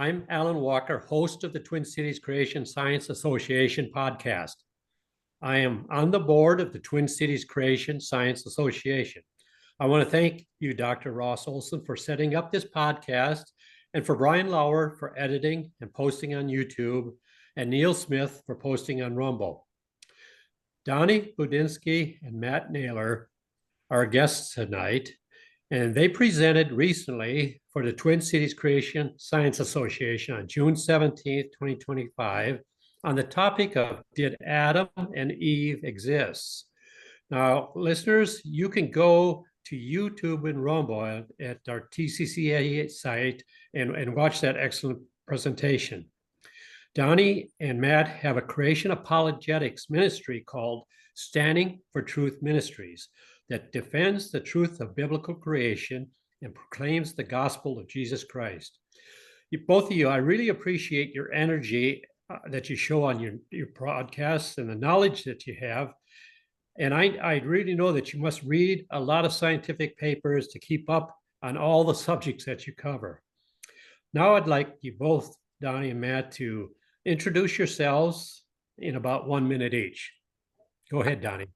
I'm Alan Walker, host of the Twin Cities Creation Science Association podcast. I am on the board of the Twin Cities Creation Science Association. I want to thank you, Dr. Ross Olson, for setting up this podcast, and for Brian Lauer for editing and posting on YouTube, and Neil Smith for posting on Rumble. Donny, Budinsky, and Matt Nailor are guests tonight, and they presented recently for the Twin Cities Creation Science Association on June 17th, 2025, on the topic of Did Adam and Eve Exist? Now, listeners, you can go to YouTube and Rumble at our TCCSA site and watch that excellent presentation. Donny and Matt have a creation apologetics ministry called Standing For Truth Ministries that defends the truth of biblical creation and proclaims the gospel of Jesus Christ. Both of you, I really appreciate your energy that you show on your podcasts and the knowledge that you have. And I really know that you must read a lot of scientific papers to keep up on all the subjects that you cover. Now I'd like you both, Donny and Matt, to introduce yourselves in about 1 minute each. Go ahead, Donny.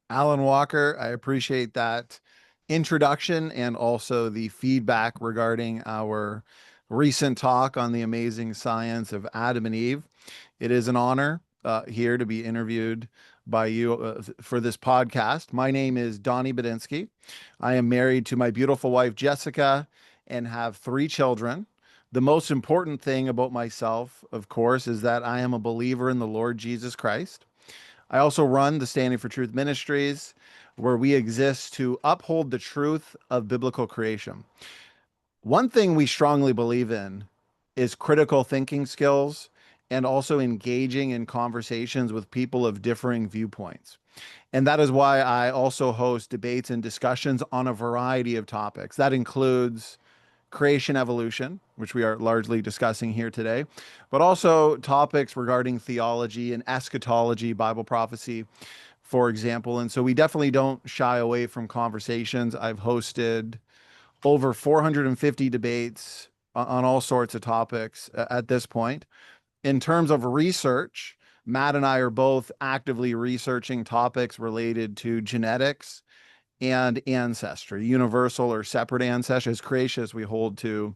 Alan Walker, I appreciate that introduction and also the feedback regarding our recent talk on the amazing science of Adam and Eve. It is an honor here to be interviewed by you for this podcast. My name is Donny Budinsky. I am married to my beautiful wife, Jessica, and have 3 children. The most important thing about myself, of course, is that I am a believer in the Lord Jesus Christ. I also run the Standing For Truth Ministries, where we exist to uphold the truth of biblical creation. One thing we strongly believe in is critical thinking skills and also engaging in conversations with people of differing viewpoints. And that is why I also host debates and discussions on a variety of topics. That includes creation evolution, which we are largely discussing here today, but also topics regarding theology and eschatology, Bible prophecy, for example. And so we definitely don't shy away from conversations. I've hosted over 450 debates on all sorts of topics at this point. In terms of research, Matt and I are both actively researching topics related to genetics and ancestry, universal or separate ancestry. As creationists, we hold to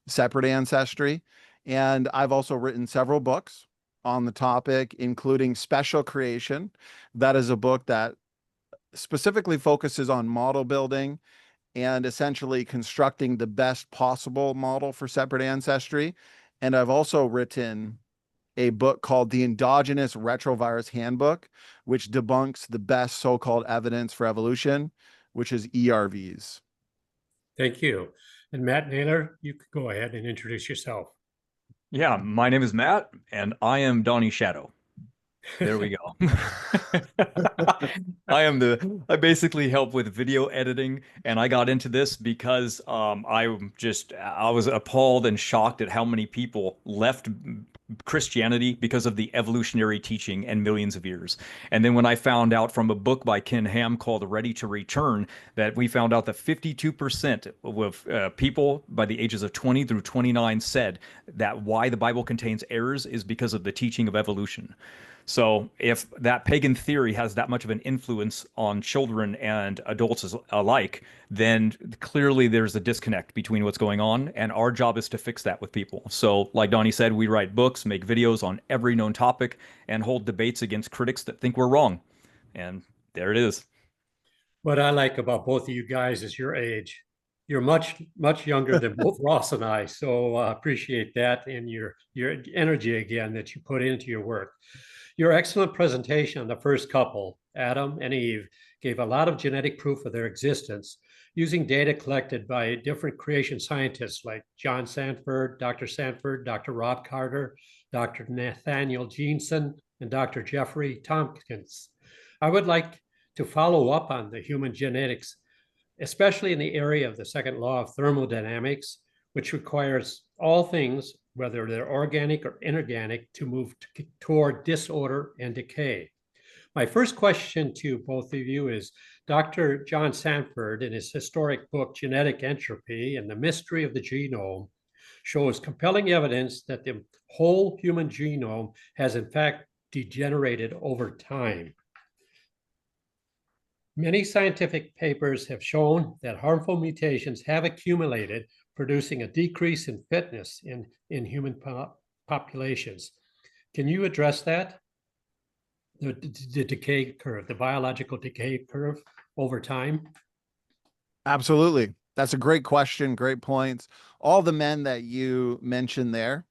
separate ancestry. And I've also written several books on the topic, including Special Creation. That is a book that specifically focuses on model building and essentially constructing the best possible model for separate ancestry. And I've also written a book called The Endogenous Retrovirus Handbook, which debunks the best so-called evidence for evolution, which is ERVs. Thank you. And Matt Nailor, you could go ahead and introduce yourself. Yeah, my name is Matt, and I am Donny's shadow. There we go. I basically help with video editing, and I got into this because I was appalled and shocked at how many people left Christianity because of the evolutionary teaching and millions of years. And then when I found out from a book by Ken Ham called Ready to Return, that we found out that 52% of people by the ages of 20 through 29 said that why the Bible contains errors is because of the teaching of evolution. So if that pagan theory has that much of an influence on children and adults alike, then clearly there's a disconnect between what's going on, and our job is to fix that with people. So like Donny said, we write books, make videos on every known topic, and hold debates against critics that think we're wrong. And there it is. What I like about both of you guys is your age. You're much, much younger than both Ross and I. So appreciate that and your energy again that you put into your work. Your excellent presentation on the first couple, Adam and Eve, gave a lot of genetic proof of their existence using data collected by different creation scientists like John Sanford, Dr. Rob Carter, Dr. Nathaniel Jeanson, and Dr. Jeffrey Tompkins. I would like to follow up on the human genetics, especially in the area of the second law of thermodynamics, which requires all things, whether they're organic or inorganic, to move toward disorder and decay. My first question to both of you is, Dr. John Sanford, in his historic book, Genetic Entropy and the Mystery of the Genome, shows compelling evidence that the whole human genome has in fact degenerated over time. Many scientific papers have shown that harmful mutations have accumulated, producing a decrease in fitness in human populations. Can you address that? The decay curve, the biological decay curve over time? Absolutely. That's a great question. Great points. All the men that you mentioned there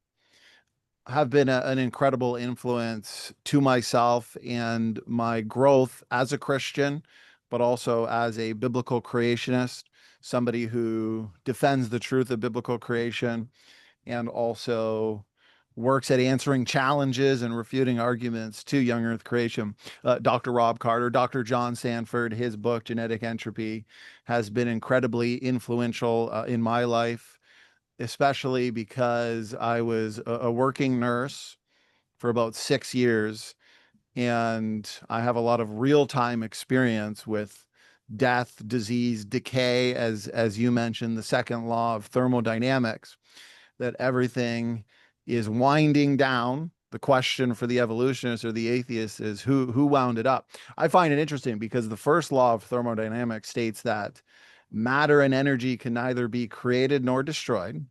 have been an incredible influence to myself and my growth as a Christian, but also as a biblical creationist, somebody who defends the truth of biblical creation and also works at answering challenges and refuting arguments to young earth creation. Dr. Rob Carter, Dr. John Sanford, his book, Genetic Entropy, has been incredibly influential in my life, especially because I was a working nurse for about 6 years. And I have a lot of real-time experience with death, disease, decay, as you mentioned, the second law of thermodynamics, that everything is winding down. The question for the evolutionist or the atheist is who wound it up. I find it interesting because the first law of thermodynamics states that matter and energy can neither be created nor destroyed.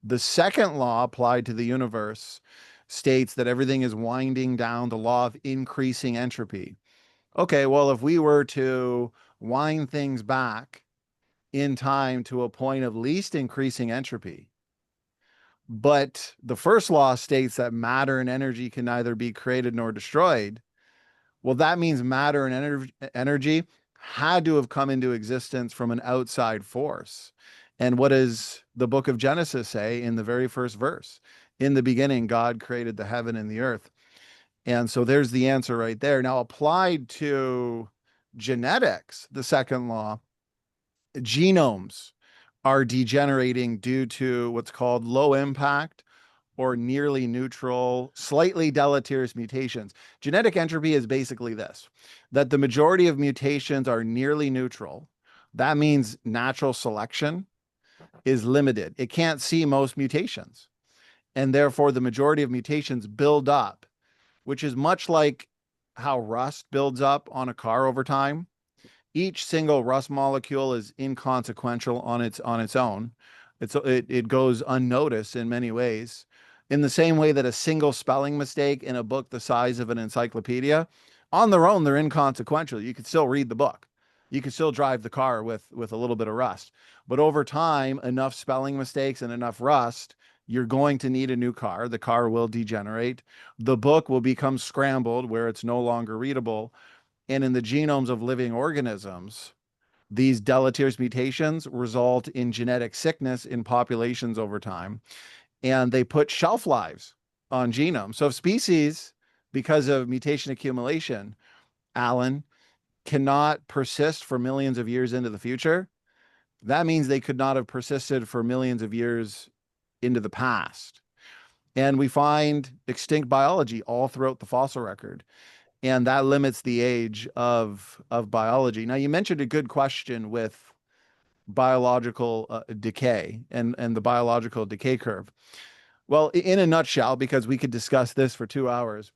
The second law applied to the universe states that everything is winding down, the law of increasing entropy. Okay, well, if we were to wind things back in time to a point of least increasing entropy, but the first law states that matter and energy can neither be created nor destroyed, well, that means matter and energy had to have come into existence from an outside force. And what does the book of Genesis say in the very first verse? In the beginning, God created the heaven and the earth. And so there's the answer right there. Now, applied to genetics, the second law, genomes are degenerating due to what's called low impact or nearly neutral, slightly deleterious mutations. Genetic entropy is basically this, that the majority of mutations are nearly neutral. That means natural selection is limited. It can't see most mutations. And therefore, the majority of mutations build up, which is much like how rust builds up on a car over time. Each single rust molecule is inconsequential on its own. It goes unnoticed in many ways. In the same way that a single spelling mistake in a book the size of an encyclopedia, on their own, they're inconsequential. You could still read the book. You could still drive the car with a little bit of rust. But over time, enough spelling mistakes and enough rust, you're going to need a new car. The car will degenerate. The book will become scrambled where it's no longer readable. And in the genomes of living organisms, these deleterious mutations result in genetic sickness in populations over time. And they put shelf lives on genomes. So if species, because of mutation accumulation, Alan, cannot persist for millions of years into the future, that means they could not have persisted for millions of years into the past. And we find extinct biology all throughout the fossil record. And that limits the age of biology. Now, you mentioned a good question with biological decay and the biological decay curve. Well, in a nutshell, because we could discuss this for 2 hours,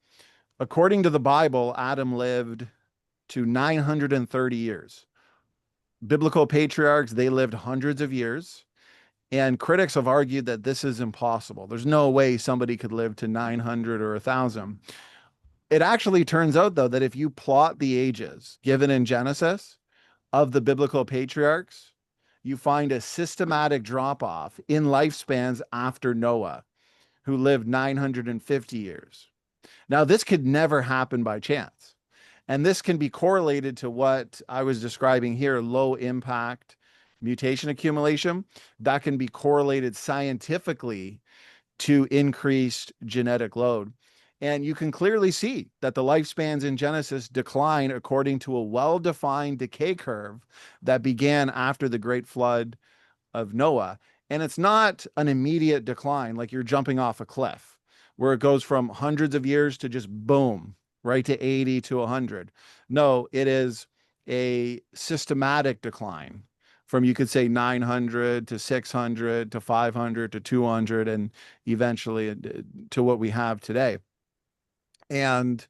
according to the Bible, Adam lived to 930 years. Biblical patriarchs, they lived hundreds of years. And critics have argued that this is impossible. There's no way somebody could live to 900 or 1,000. It actually turns out, though, that if you plot the ages given in Genesis of the biblical patriarchs, you find a systematic drop-off in lifespans after Noah, who lived 950 years. Now, this could never happen by chance. And this can be correlated to what I was describing here, low impact mutation accumulation. That can be correlated scientifically to increased genetic load. And you can clearly see that the lifespans in Genesis decline according to a well-defined decay curve that began after the great flood of Noah. And it's not an immediate decline, like you're jumping off a cliff, where it goes from hundreds of years to just boom, right to 80 to 100. No, it is a systematic decline from, you could say, 900 to 600 to 500 to 200 and eventually to what we have today. And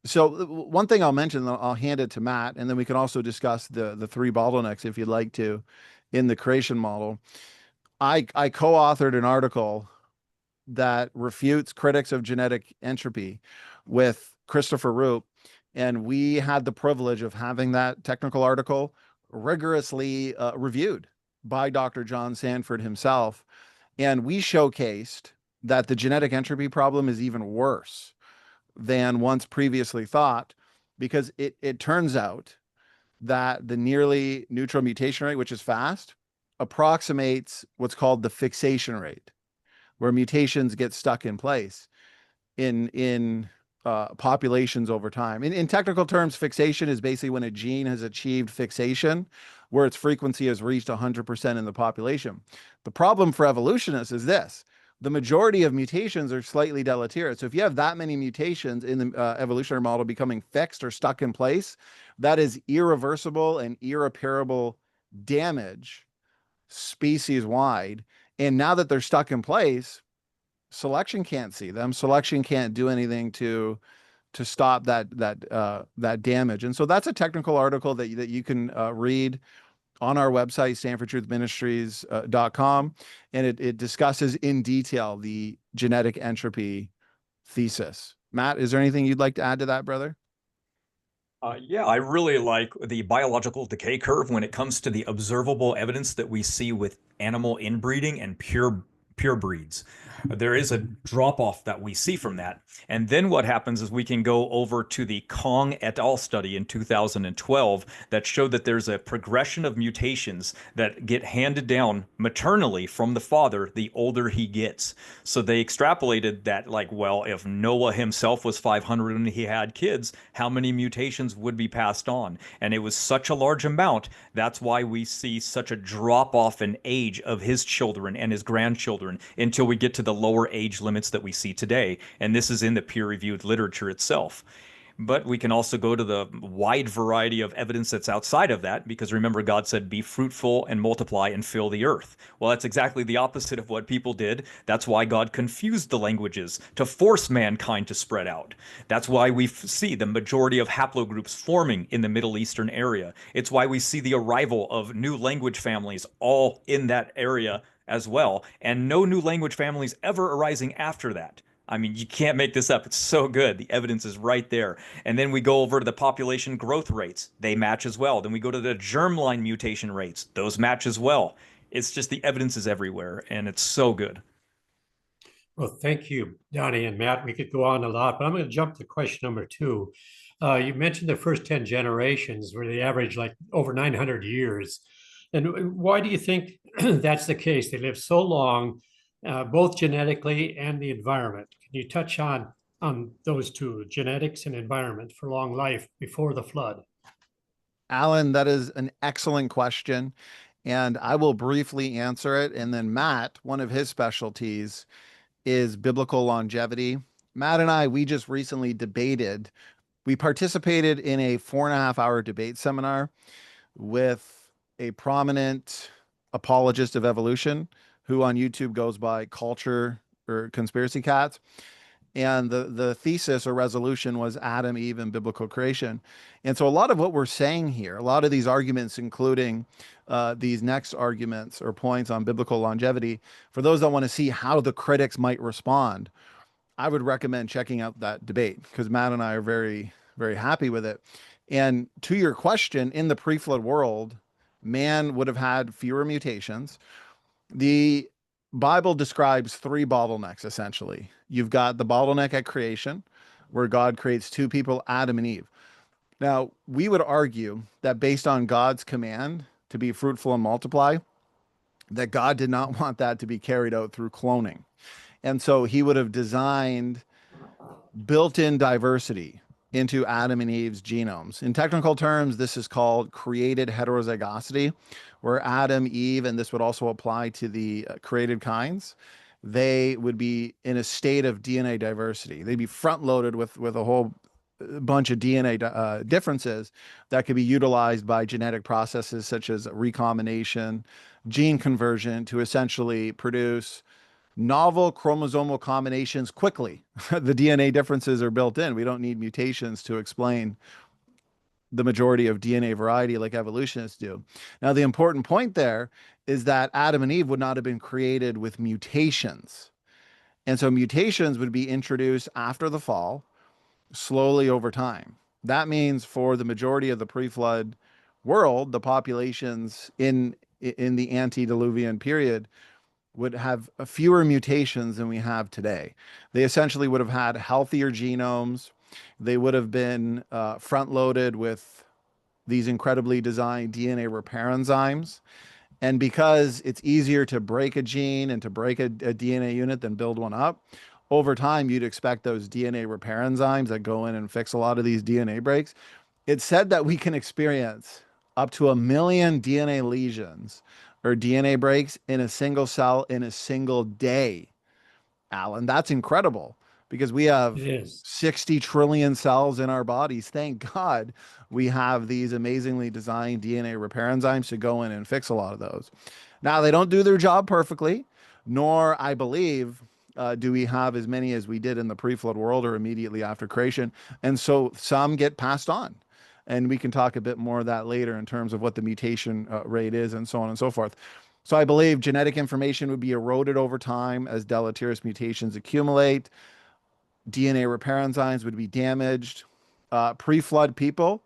so one thing I'll mention, I'll hand it to Matt, and then we can also discuss the three bottlenecks if you'd like to in the creation model. I co-authored an article that refutes critics of genetic entropy with Christopher Roop, and we had the privilege of having that technical article rigorously reviewed by Dr. John Sanford himself. And we showcased that the genetic entropy problem is even worse than once previously thought, because it turns out that the nearly neutral mutation rate, which is fast, approximates what's called the fixation rate, where mutations get stuck in place in populations over time. In technical terms, fixation is basically when a gene has achieved fixation, where its frequency has reached 100% in the population. The problem for evolutionists is this: the majority of mutations are slightly deleterious. So if you have that many mutations in the evolutionary model becoming fixed or stuck in place, that is irreversible and irreparable damage species wide. And now that they're stuck in place, selection can't see them. Selection can't do anything to stop that damage. And so that's a technical article that you can read on our website, standfortruthministries.com, and it discusses in detail the genetic entropy thesis. Matt, is there anything you'd like to add to that, brother? Yeah, I really like the biological decay curve when it comes to the observable evidence that we see with animal inbreeding and pure breeds. There is a drop off that we see from that. And then what happens is we can go over to the Kong et al. Study in 2012 that showed that there's a progression of mutations that get handed down maternally from the father the older he gets. So they extrapolated that, like, well, if Noah himself was 500 and he had kids, how many mutations would be passed on? And it was such a large amount. That's why we see such a drop off in age of his children and his grandchildren until we get to the lower age limits that we see today. And this is in the peer-reviewed literature itself. But we can also go to the wide variety of evidence that's outside of that, because remember, God said, be fruitful and multiply and fill the earth. Well, that's exactly the opposite of what people did. That's why God confused the languages to force mankind to spread out. That's why we see the majority of haplogroups forming in the Middle Eastern area. It's why we see the arrival of new language families all in that area as well, and no new language families ever arising after that. I mean, you can't make this up. It's so good. The evidence is right there. And then we go over to the population growth rates. They match as well. Then we go to the germline mutation rates. Those match as well. It's just the evidence is everywhere, and it's so good. Well, thank you, Donny and Matt. We could go on a lot, but I'm going to jump to question number two. You mentioned the first 10 generations where they average like over 900 years. And why do you think that's the case? They live so long, both genetically and the environment. Can you touch on those two, genetics and environment, for long life before the flood? Alan, that is an excellent question, and I will briefly answer it. And then Matt, one of his specialties is biblical longevity. Matt and I, we just recently debated. We participated in a 4.5 hour debate seminar with a prominent apologist of evolution who on YouTube goes by Culture or Conspiracy Catz. And the thesis or resolution was Adam, Eve, and biblical creation. And so a lot of what we're saying here, a lot of these arguments, including these next arguments or points on biblical longevity, for those that want to see how the critics might respond, I would recommend checking out that debate, because Matt and I are very, very happy with it. And to your question, in the pre-flood world, man would have had fewer mutations. The Bible describes three bottlenecks, essentially. You've got the bottleneck at creation, where God creates two people, Adam and Eve. Now, we would argue that based on God's command to be fruitful and multiply, that God did not want that to be carried out through cloning. And so he would have designed built-in diversity into Adam and Eve's genomes. In technical terms, this is called created heterozygosity, where Adam, Eve, and this would also apply to the created kinds, they would be in a state of DNA diversity. They'd be front-loaded with a whole bunch of DNA differences that could be utilized by genetic processes such as recombination, gene conversion to essentially produce novel chromosomal combinations quickly. The DNA differences are built in. We don't need mutations to explain the majority of DNA variety like evolutionists do. Now, the important point there is that Adam and Eve would not have been created with mutations. And so mutations would be introduced after the fall, slowly over time. That means for the majority of the pre-flood world, the populations in the antediluvian period would have fewer mutations than we have today. They essentially would have had healthier genomes. They would have been front-loaded with these incredibly designed DNA repair enzymes. And because it's easier to break a gene and to break a DNA unit than build one up, over time, you'd expect those DNA repair enzymes that go in and fix a lot of these DNA breaks. It's said that we can experience up to 1 million DNA lesions or DNA breaks in a single cell in a single day. Alan, that's incredible because we have It is. 60 trillion cells in our bodies. Thank God we have these amazingly designed DNA repair enzymes to go in and fix a lot of those. Now, they don't do their job perfectly, nor, I believe, do we have as many as we did in the pre-flood world or immediately after creation. And so some get passed on. And we can talk a bit more of that later in terms of what the mutation rate is and so on and so forth. So I believe genetic information would be eroded over time as deleterious mutations accumulate. DNA repair enzymes would be damaged. Pre-flood people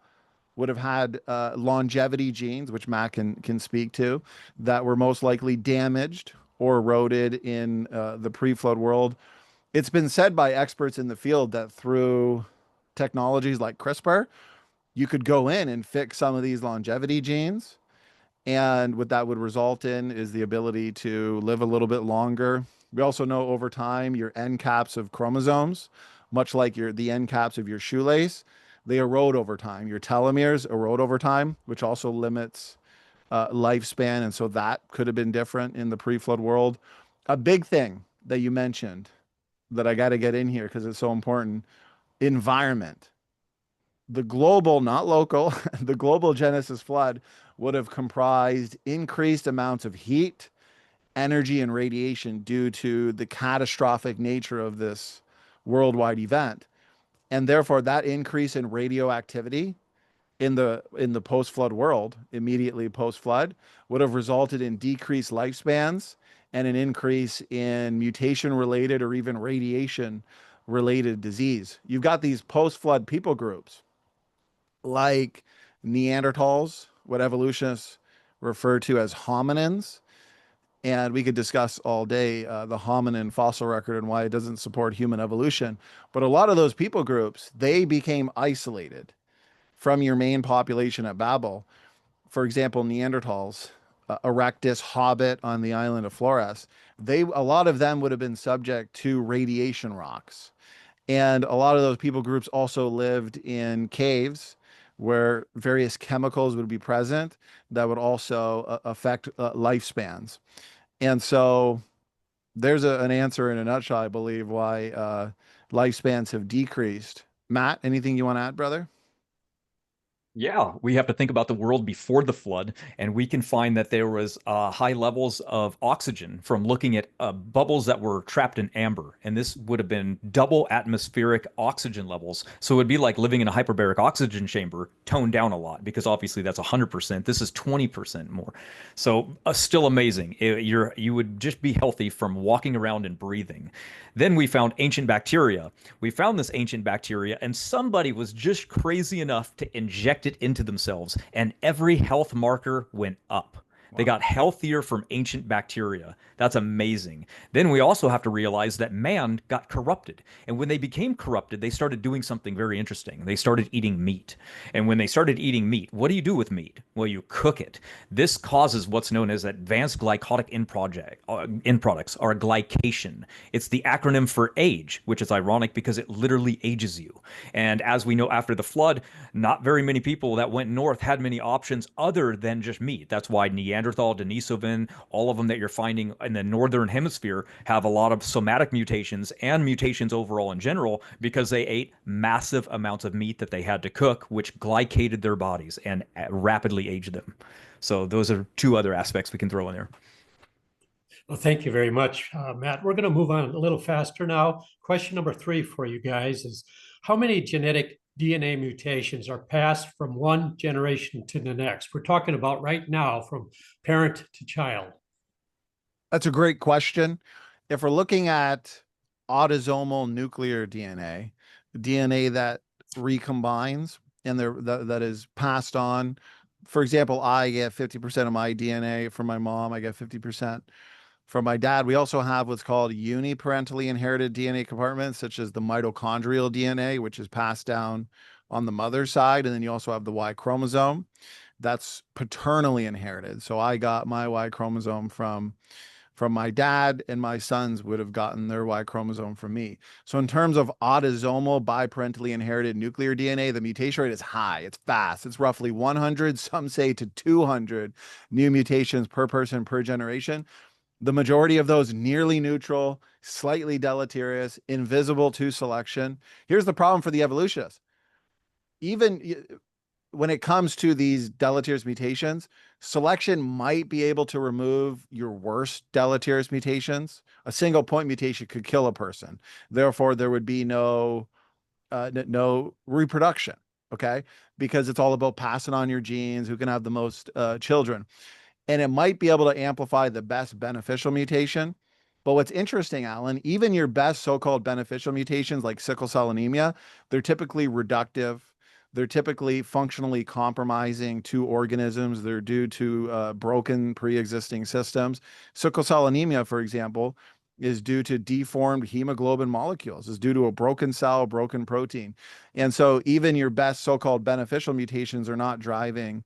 would have had longevity genes, which Matt can speak to, that were most likely damaged or eroded in the pre-flood world. It's been said by experts in the field that through technologies like CRISPR, you could go in and fix some of these longevity genes. And what that would result in is the ability to live a little bit longer. We also know over time, your end caps of chromosomes, much like the end caps of your shoelace, they erode over time. Your telomeres erode over time, which also limits lifespan. And so that could have been different in the pre-flood world. A big thing that you mentioned that I got to get in here because it's so important, environment. The global, not local, the global Genesis flood would have comprised increased amounts of heat, energy, and radiation due to the catastrophic nature of this worldwide event. And therefore, that increase in radioactivity in the post-flood world, immediately post-flood, would have resulted in decreased lifespans and an increase in mutation-related or even radiation-related disease. You've got these post-flood people groups like Neanderthals, what evolutionists refer to as hominins. And we could discuss all day the hominin fossil record and why it doesn't support human evolution. But a lot of those people groups, they became isolated from your main population at Babel. For example, Neanderthals, Erectus, Hobbit on the island of Flores, a lot of them would have been subject to radiation rocks. And a lot of those people groups also lived in caves where various chemicals would be present that would also affect lifespans. And so there's an answer in a nutshell, I believe, why lifespans have decreased. Matt, anything you want to add, brother? Yeah, we have to think about the world before the flood, and we can find that there was high levels of oxygen from looking at bubbles that were trapped in amber, and this would have been double atmospheric oxygen levels. So it would be like living in a hyperbaric oxygen chamber, toned down a lot, because obviously that's 100%. This is 20% more. So still amazing. You would just be healthy from walking around and breathing. Then we found ancient bacteria. We found this ancient bacteria, and somebody was just crazy enough to inject it into themselves, and every health marker went up. They got healthier from ancient bacteria. That's amazing. Then we also have to realize that man got corrupted. And when they became corrupted, they started doing something very interesting. They started eating meat. And when they started eating meat, what do you do with meat? Well, you cook it. This causes what's known as advanced glycotic end products, or glycation. It's the acronym for age, which is ironic because it literally ages you. And as we know, after the flood, not very many people that went north had many options other than just meat. That's why Neanderthals Neanderthal, Denisovan, all of them that you're finding in the northern hemisphere have a lot of somatic mutations and mutations overall in general because they ate massive amounts of meat that they had to cook, which glycated their bodies and rapidly aged them. So those are two other aspects we can throw in there. Well, thank you very much, Matt. We're going to move on a little faster now. Question number 3 for you guys is, how many genetic DNA mutations are passed from one generation to the next? We're talking about right now from parent to child. That's a great question. If we're looking at autosomal nuclear DNA, DNA that recombines and that is passed on. For example, I get 50% of my DNA from my mom. I get 50% from my dad. We also have what's called uniparentally inherited DNA compartments, such as the mitochondrial DNA, which is passed down on the mother's side. And then you also have the Y chromosome that's paternally inherited. So I got my Y chromosome from my dad, and my sons would have gotten their Y chromosome from me. So in terms of autosomal biparentally inherited nuclear DNA, the mutation rate is high. It's fast. It's roughly 100, some say to 200 new mutations per person per generation. The majority of those nearly neutral, slightly deleterious, invisible to selection. Here's the problem for the evolutionists. Even when it comes to these deleterious mutations, selection might be able to remove your worst deleterious mutations. A single point mutation could kill a person. Therefore, there would be no reproduction, okay? Because it's all about passing on your genes, who can have the most children. And it might be able to amplify the best beneficial mutation. But what's interesting, Alan, even your best so-called beneficial mutations like sickle cell anemia, they're typically reductive. They're typically functionally compromising to organisms. They're due to broken pre-existing systems. Sickle cell anemia, for example, is due to deformed hemoglobin molecules, is due to a broken cell, broken protein. And so even your best so-called beneficial mutations are not driving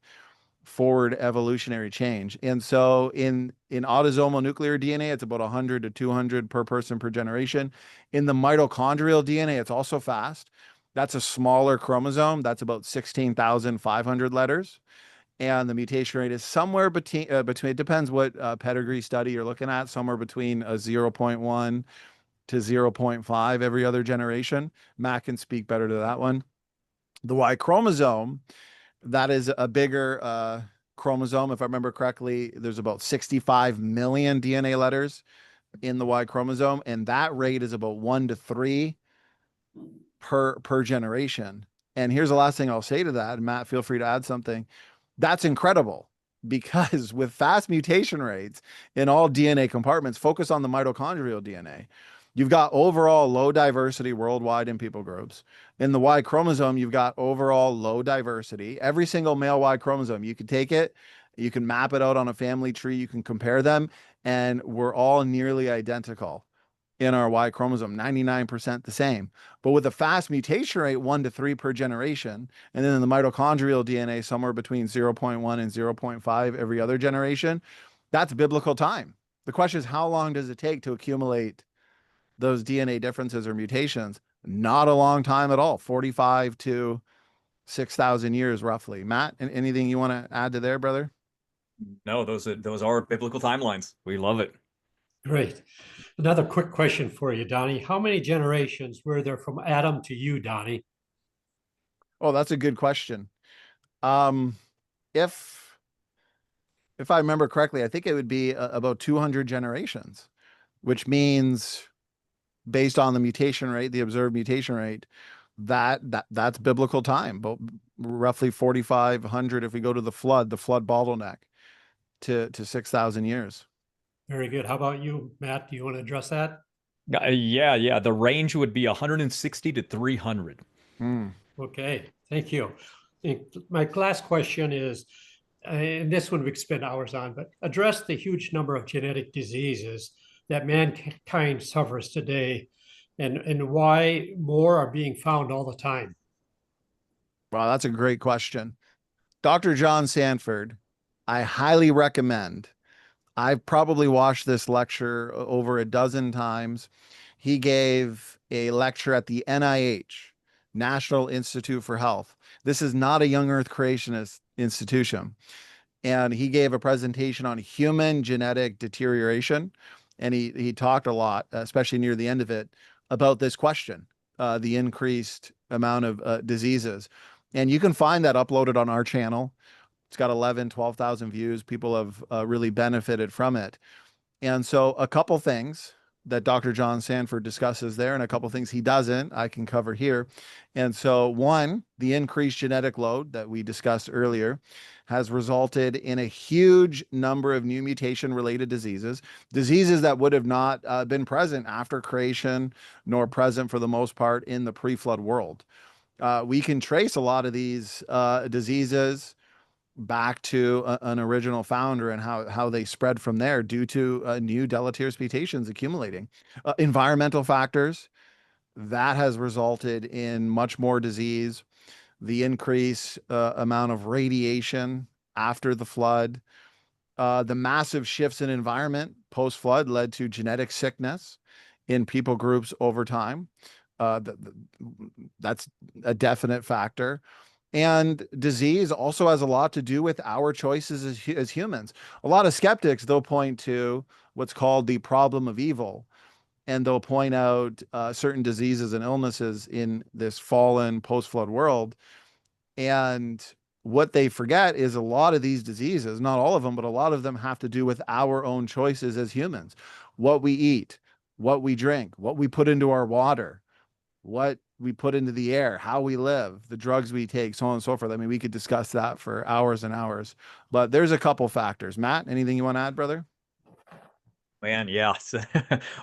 forward evolutionary change. And so in autosomal nuclear DNA, it's about 100 to 200 per person per generation. In the mitochondrial DNA, it's also fast. That's a smaller chromosome. That's about 16,500 letters. And the mutation rate is somewhere between it depends what pedigree study you're looking at, somewhere between a 0.1 to 0.5 every other generation. Matt can speak better to that one. The Y chromosome, that is a bigger chromosome. If I remember correctly, there's about 65 million DNA letters in the Y chromosome, and that rate is about 1 to 3 per generation. And here's the last thing I'll say to that, and Matt, feel free to add something. That's incredible, because with fast mutation rates in all DNA compartments, focus on the mitochondrial DNA. You've got overall low diversity worldwide in people groups. In the Y chromosome, you've got overall low diversity. Every single male Y chromosome, you can take it, you can map it out on a family tree, you can compare them, and we're all nearly identical in our Y chromosome, 99% the same. But with a fast mutation rate, 1 to 3 per generation, and then in the mitochondrial DNA, somewhere between 0.1 and 0.5 every other generation, that's biblical time. The question is, how long does it take to accumulate those DNA differences or mutations? Not a long time at all, 45 to 6,000 years roughly. Matt, anything you want to add to there, brother? No, those are biblical timelines. We love it. Great. Another quick question for you, Donny. How many generations were there from Adam to you, Donny? Oh, that's a good question. Um, if I remember correctly, I think it would be about 200 generations, which means based on the mutation rate, the observed mutation rate, that's biblical time, but roughly 4,500 if we go to the flood bottleneck to 6,000 years. Very good. How about you, Matt? Do you want to address that? Yeah. The range would be 160 to 300. Okay, thank you. My last question is, and this one we could spend hours on, but address the huge number of genetic diseases that mankind suffers today, and why more are being found all the time. Wow, that's a great question. Dr. John Sanford, I highly recommend. I've probably watched this lecture over a dozen times. He gave a lecture at the NIH, National Institute for Health. This is not a young earth creationist institution. and he gave a presentation on human genetic deterioration. And he talked a lot, especially near the end of it, about this question, the increased amount of diseases. And you can find that uploaded on our channel. It's got 12,000 views. People have really benefited from it. And so a couple things that Dr. John Sanford discusses there, and a couple things he doesn't, I can cover here. And so one, the increased genetic load that we discussed earlier has resulted in a huge number of new mutation-related diseases, diseases that would have not been present after creation, nor present for the most part in the pre-flood world. We can trace a lot of these diseases back to an original founder and how they spread from there due to new deleterious mutations accumulating. Environmental factors, that has resulted in much more disease, the increased amount of radiation after the flood, the massive shifts in environment post-flood led to genetic sickness in people groups over time. That's a definite factor. And disease also has a lot to do with our choices as humans. A lot of skeptics, they'll point to what's called the problem of evil, and they'll point out certain diseases and illnesses in this fallen post-flood world. And what they forget is a lot of these diseases, not all of them, but a lot of them have to do with our own choices as humans. What we eat, what we drink, what we put into our water, what we put into the air, how we live, the drugs we take, so on and so forth. I mean, we could discuss that for hours and hours, but there's a couple factors. Matt, anything you want to add, brother? Man, yeah.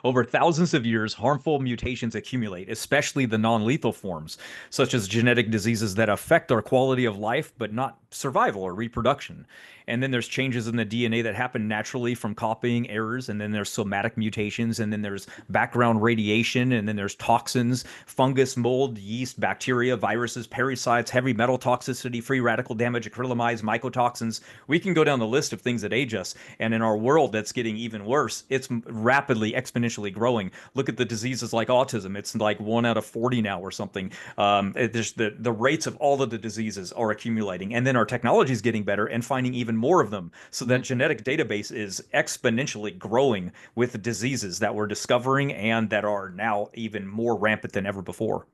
Over thousands of years, harmful mutations accumulate, especially the non-lethal forms, such as genetic diseases that affect our quality of life, but not survival or reproduction. And then there's changes in the DNA that happen naturally from copying errors, and then there's somatic mutations, and then there's background radiation, and then there's toxins, fungus, mold, yeast, bacteria, viruses, parasites, heavy metal toxicity, free radical damage, acrylamides, mycotoxins. We can go down the list of things that age us, and in our world, that's getting even worse. It's rapidly, exponentially growing. Look at the diseases like autism. It's like 1 out of 40 now or something. There's the rates of all of the diseases are accumulating, and then our technology is getting better and finding even more of them. So that genetic database is exponentially growing with diseases that we're discovering and that are now even more rampant than ever before.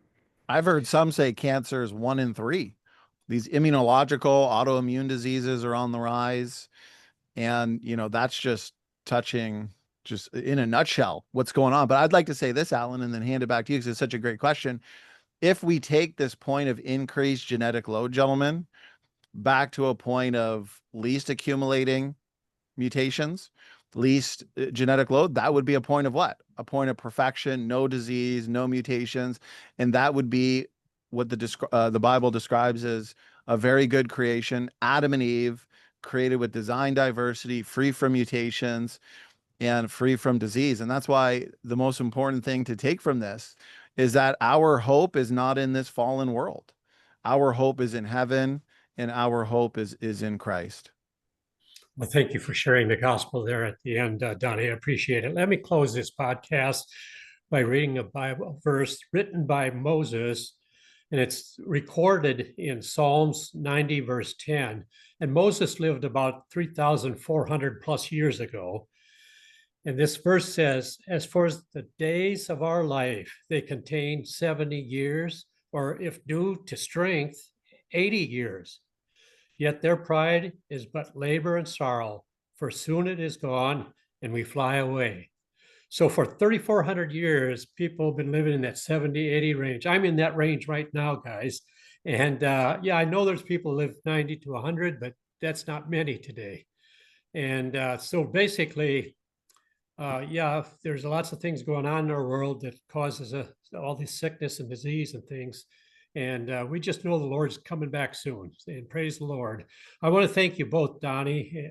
I've heard some say cancer is 1 in 3. These immunological autoimmune diseases are on the rise. And, that's just touching, just in a nutshell, what's going on. But I'd like to say this, Alan, and then hand it back to you because it's such a great question. If we take this point of increased genetic load, gentlemen, back to a point of least accumulating mutations, least genetic load, that would be a point of what? A point of perfection, no disease, no mutations. And that would be what the Bible describes as a very good creation, Adam and Eve, created with design diversity, free from mutations and free from disease. And that's why the most important thing to take from this is that our hope is not in this fallen world. Our hope is in heaven, and our hope is in Christ. Well, thank you for sharing the gospel there at the end, Donny. I appreciate it. Let me close this podcast by reading a Bible verse written by Moses, and it's recorded in Psalms 90, verse 10. And Moses lived about 3,400 plus years ago. And this verse says, as for the days of our life, they contain 70 years, or if due to strength, 80 years. Yet their pride is but labor and sorrow, for soon it is gone and we fly away. So for 3,400 years, people have been living in that 70, 80 range. I'm in that range right now, guys. And yeah, I know there's people who live 90 to 100, but that's not many today. And so basically, yeah, there's lots of things going on in our world that causes all this sickness and disease and things. And we just know the Lord's coming back soon. And praise the Lord. I want to thank you both, Donny,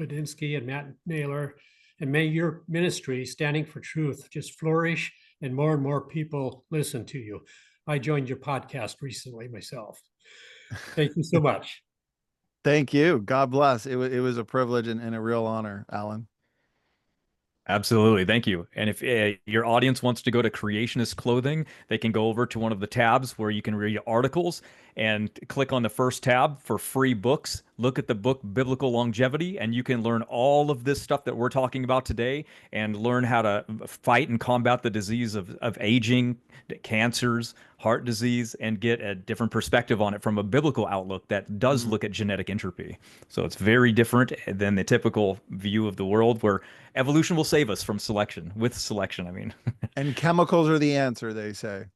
Budinsky, and Matt Nailor. And may your ministry, Standing for Truth, just flourish and more people listen to you. I joined your podcast recently myself. Thank you so much. Thank you. God bless. It was a privilege and a real honor, Alan. Absolutely. Thank you. And if your audience wants to go to Creationist Clothing, they can go over to one of the tabs where you can read articles and click on the first tab for free books look at the book Biblical Longevity, and you can learn all of this stuff that we're talking about today and learn how to fight and combat the disease of aging, cancers, heart disease, and get a different perspective on it from a biblical outlook that does look at genetic entropy. So it's very different than the typical view of the world where evolution will save us from selection, with selection, I mean. And chemicals are the answer, they say.